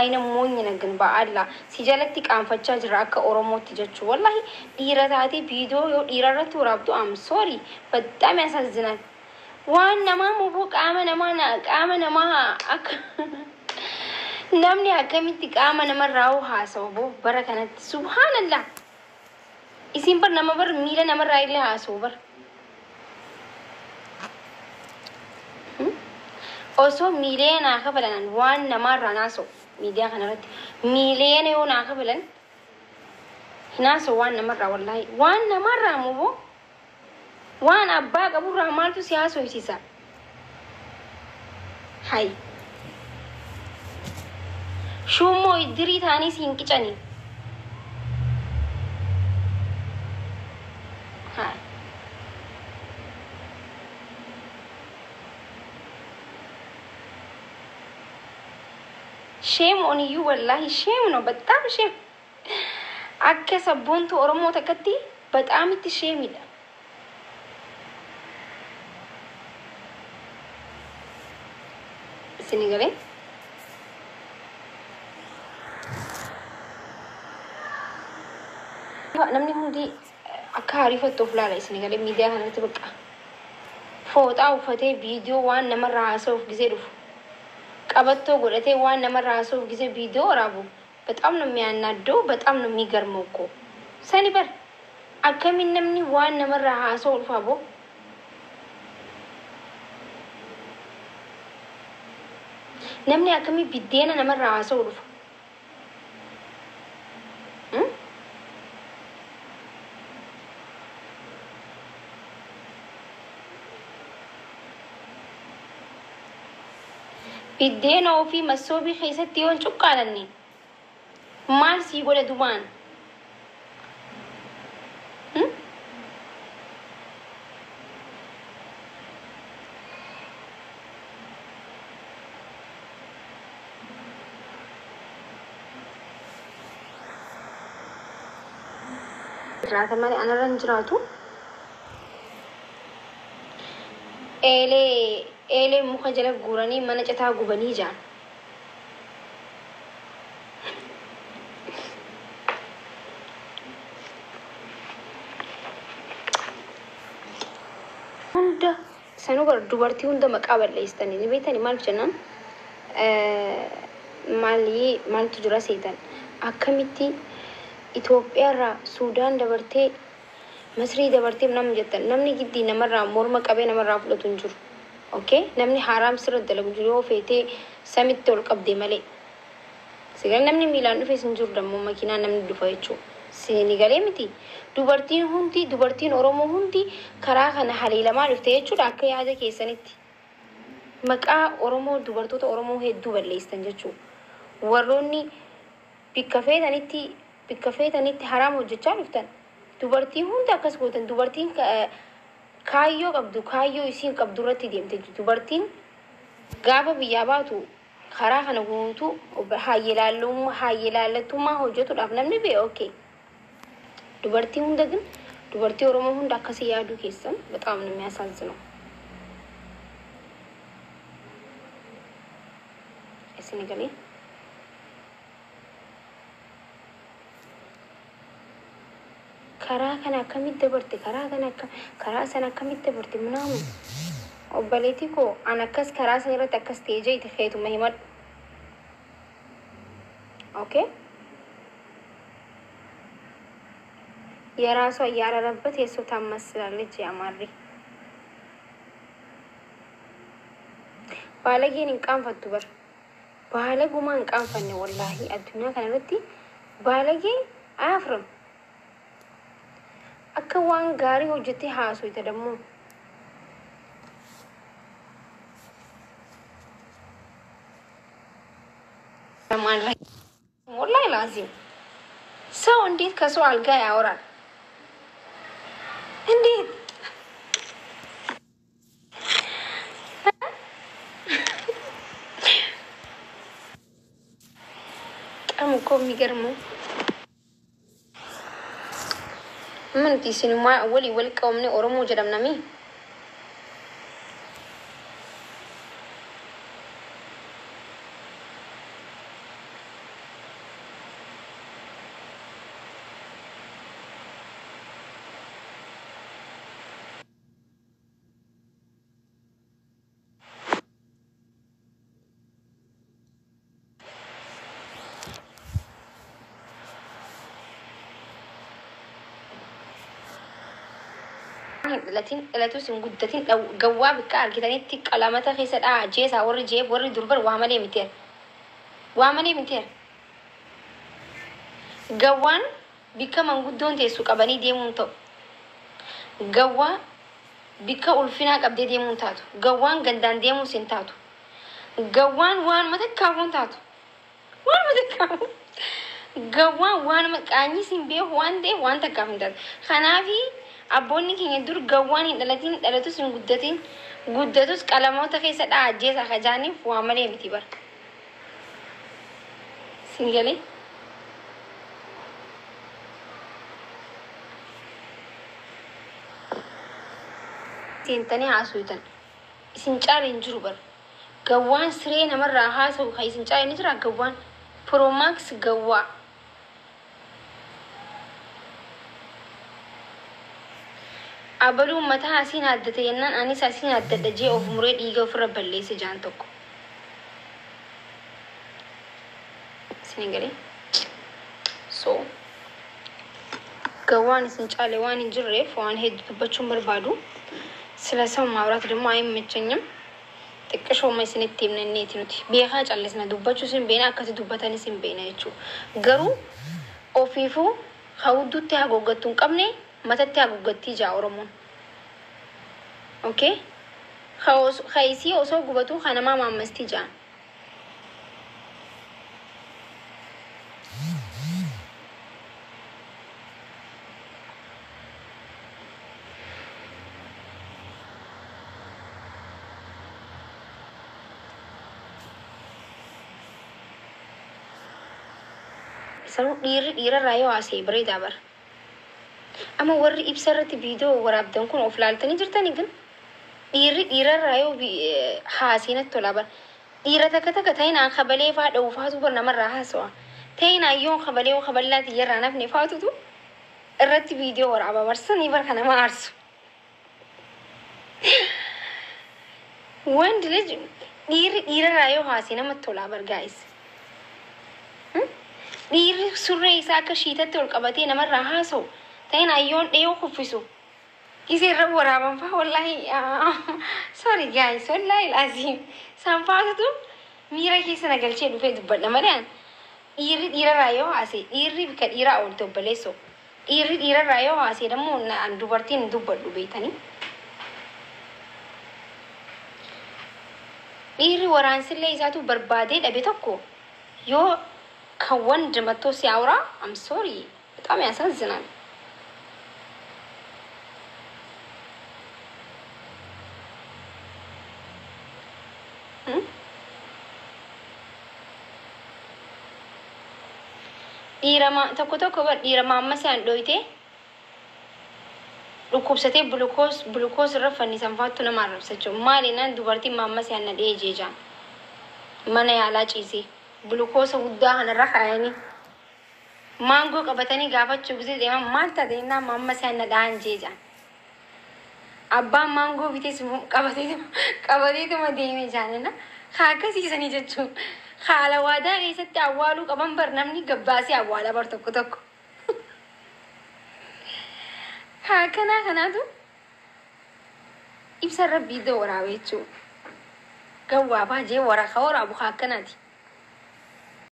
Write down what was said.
ayna moonyi nagan ba'alla si jalatti qaanfachaa jira akka oromootti jechuu wallahi dhiira taatee viidiyoo yoo dhiirarratti waraabdu am sorry በጣም ያሳዝናል waan namaa mubuu qaama namaa akka namni akkamitti qaama namarraa haasawu boo bara kanatti subhanallah isin bar nama bar miila namarraa illee haasawu bar osoo miileena kafalan waan namarraa naasawu miidiyaa kanarratti miileena yoo naa kafalan hinaasawu waan namarraa wallahi waan namarraa mubuu waan abbaa qaburraa maaltu si haasofsiisa hay shummoo iddirii taanii siin qicanii hay shame on you wallahi shame no በጣም shame akka sabboontu oromoo takkatti በጣም itti shame dha Senegalais namni hundi akka hariifattuuf laala Senegalais miidiyaa kanatti bakka fooxaa uffatee viidiyoo waan namarraa haasa'uuf gisee dhufu qabattoo godhatee waan namarraa haasa'uuf gisee viidiyoo waraabu በጣም ነው የሚያናደው በጣም ነው የሚገርመው እኮ ሰኒ በር akkamiin namni waan namarraa haasa'u dhufa boo namni akkamii biddeena namarraa haasa'u dhufa biddeena ofii masoobii keessatti yoon cuqqaalanne maal sii godha dumaan jiraata malee anarra hin jiraatu eelee muka jala guuranii mana citaa gubanii jaan hunda sanuu gara dubartii hunda maqaa balleessitanii ni beektanii maal jennaan maaltu jira seetan akkamitti Itoophiyaarraa Suudaan dabartee Masrii dabartee namni jettan namni giddii namarraa morma qabee namarraa fudhatu hin jiru. Okay? Namni haraam sirra dalagu jiru yoo feetee samitti ol qabdee malee. Sigal namni miilaan dhufee hin jiru dammoo makiinaan namni dhufa jechuudha. Senegalee miti. Dubartiin Oromoo hundi karaa kana haleelamaa dhufte jechuudha akka yaada keessanitti. Maqaa Oromoo dubartoota Oromoo hedduu balleessitan jechuudha. Warroonni bikka feetanitti haraam hojjechaa dhuftan dubartiin hunda akkas gootan dubartiin kaayyoo qabdu kaayyoo isiin qabdu irratti deemte dubartiin gaafa biyyaa baatu karaa kana guutuu haayilaallattummaa hojjetuudhaaf namni bee okay dubartiin hunda ግን dubartii Oromoo hunda akkasii yaaduu keessan በጣም ነው የሚያሳዝነው Senegalais karaa kana akkamitti dabarte karaa sana akkamitti dabarte munaamu obbaleetii koo an akkas karaa sana irratti akkas teejee itti feetuma himadhu okay የራሷ ያረረበት የሱ ታመስላለች ያማሪ ባለጌን እንቃንፈቱ በር ባለጉማ እንቃንፈነ ወላሂ አዱኛ ከነረቲ ባለጌ አያፍርም akka waan gaarii hojjetee haasofte dammoo wallahi lazim ሰው እንዴት ከሰው አልጋ ያወራል እንዴት በጣም እኮ የሚገርመው من تيسين ما ولي قومني أورمو جرام نامي لاتين لاتوس مقدتين لو جواب كار كده نتك علامات خيسة جيس أوري جيب وري دربر وعملي متير وعملي متير جوان بيكا من قدون تيسو كبني دي مونتو جوا بيكا ألفينا قبدي دي مونتاتو جوان قندان دي موسنتاتو جوان وان ما تكاون تاتو وان ما تكاون جوان وان ما كاني سيمبيه وان دي وان تكاون تاتو خنافي أبوني كي يدور جواني دلتين دلتو سين قدتين قدتوس كلامات خيسة عجيز أخجاني وعملي متبر سنجلي سنتني عسويتن سنجار إنجروبر جوان سرين أمر راحة سو خي سنجار نجرا جوان بروماكس جوا أبلو متى أسين عدتين أني ساسين عدت جي أو مريد إيجا فرا بلي سجان توكو سنجلي so جوان سنجالي وان إنجرف وان هيد بتشوم بربادو سلاسة معورات دمو أي متشنيم تكشوا ما يسني تيم ننيتي نوتي بيها جالسنا دوباتشو سين بينا أكاسي دوباتاني سين بينا يشو غرو أوفيفو خاودو تياغو غتون كمني متى تياغو غتي جاورمون أوكي خايسي أوسو غبتو خانما مامستي جان سنو دير رايو عسي بري دابر أما وري إبسرت فيديو ورابدن كون أفلالتني جرتني جن دير رايو حاسينة تلابر دير تكتا كتاين عن خبلي فاد أو فاتو برنامج راها سوا تاين أيون خبلي وخبلات يرانا بني فاتو تو الرت فيديو ورابا برسني بركنا ما أرسو وين دلج دير رايو حاسينة متلابر جايز دير سوري ساكا شيتا تلقبتي نمر راها سو تاين أيون ديو خفيسو كيسي رب ورابا فا والله sorry guys والله العظيم سامفاتو تو ميرا كيسي نقل شيء دفع دبنا مريان إيرا رايو عاسي إيري بك إيرا أول تبليسو إيرا رايو عاسي نمو عن دوبرتين دبل بيتاني إيري ورانسي اللي إذاتو بربادي لبيتوكو يو كوان جمتو سياورا I'm sorry بتعمي أساس زنان dhiirama tokko dhiirama amma isaan dhoyte dhukkubsatee gulukoos irra fannisan faattu nama arrabsachuu maalinaan dubartiin mamma isaan na dhee jeejaan mana yaalaa ciisee gulukoosa guddaa kanarra kaayanii maangoo qabatanii gaafachuu gisee deeman maal taateenaa mamma isaan na dhahan jeejaan abbaan maangoo bitees qabateetuma deemee jaanina haa akkasiisanii jechuun خاله وادا غيست أولو كمان برنامج جباسي أولا برتوكو توكو هكذا دو يبصر ربي دورا ويتشو جوا باجي ورا خور أبو هكذا دي